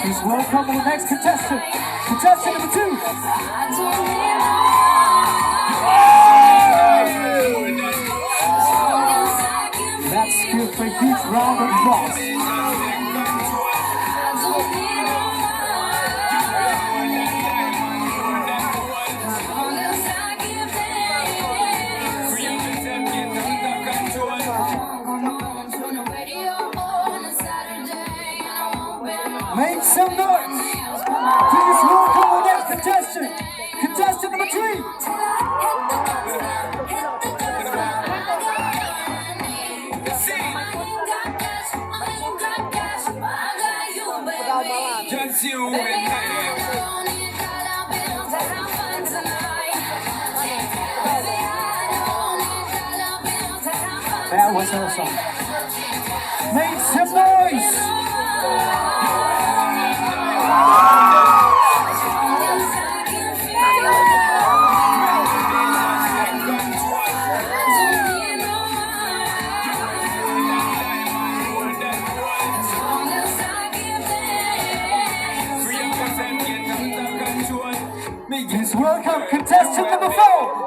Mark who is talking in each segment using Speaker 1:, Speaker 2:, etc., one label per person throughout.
Speaker 1: Please welcome our next contestant. Contestant number 2. Let's give a huge round of applause. Make some noise! Please welcome our next contestant! Contestant number 3!
Speaker 2: Just you and
Speaker 1: That was awesome. Make some noise! Please welcome contestant number 4.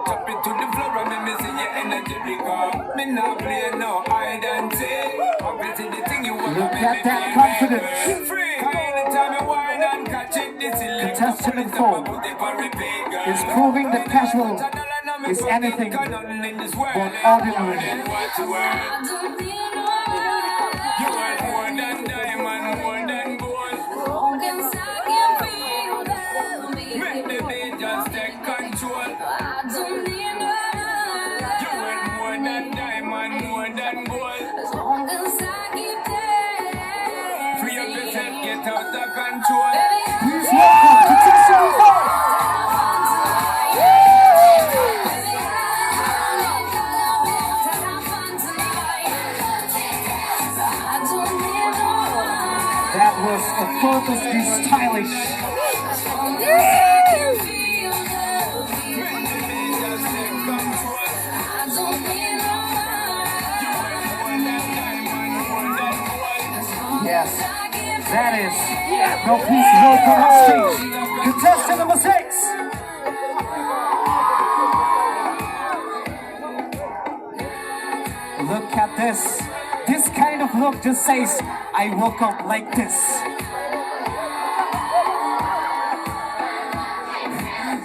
Speaker 2: Tap it to the floor and me see your energy because me not play no hide and seek. Obviously the thing you want.
Speaker 1: Look at that confidence.
Speaker 2: Free. Anytime you whine and catch it, this is
Speaker 1: Contestant number 4 is proving that casual is anything but ordinary.
Speaker 2: You want more than diamond, more than gold. Make the beat just take control. You want more than diamond, more than gold. Free up yourself, get out of control.
Speaker 1: Please welcome contestant number 4. That was effortlessly stylish. Yes, that is. Now please welcome on stage contestant number 6. Look at this. This kind of look just says, I woke up like this.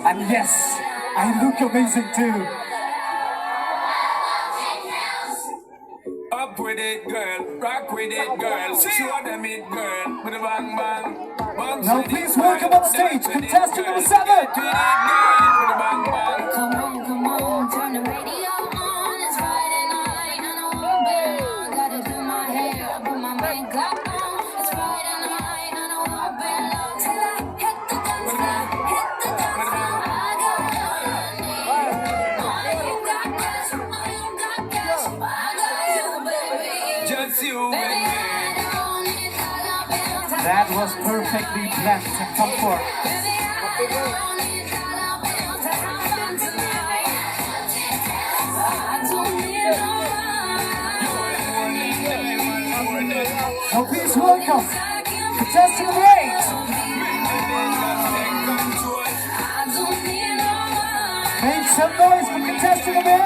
Speaker 1: And yes, I look amazing too.
Speaker 2: Up with it, girl. Rock with it, girl. Show them it, girl. With a bang bang.
Speaker 1: Now please welcome on stage contestant number 7.
Speaker 3: Come on, turn the radio on. It's Friday night and I won't be long. Gotta do my hair, put my makeup on. It's Friday night and I won't be long till I hit the dance floor, hit the dance floor. I got all I need. I ain't got cash, I ain't got cash, but I got you, baby.
Speaker 2: Just you and
Speaker 3: Baby,
Speaker 2: me.
Speaker 3: I don't need dollar bills.
Speaker 1: That was perfectly blessed and comfort.
Speaker 3: Baby, I don't need dollar bills to have fun tonight. I don't need no
Speaker 1: Now please welcome contestant number 8. Make some noise for contestant number 8.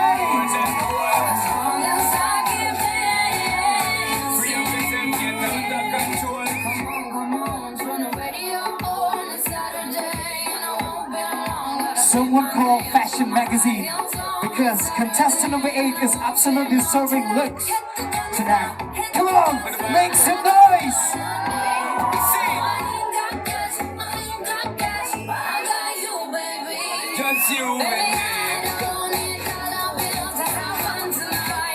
Speaker 1: Someone called Fashion Magazine because contestant number 8 is absolutely serving looks tonight. Come on, make some noise!
Speaker 2: Just you and me.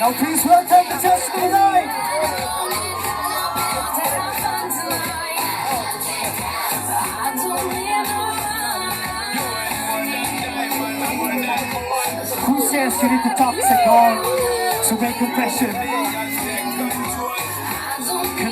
Speaker 1: Now please welcome contestant number 9. Who says you need to toxic on to make impression?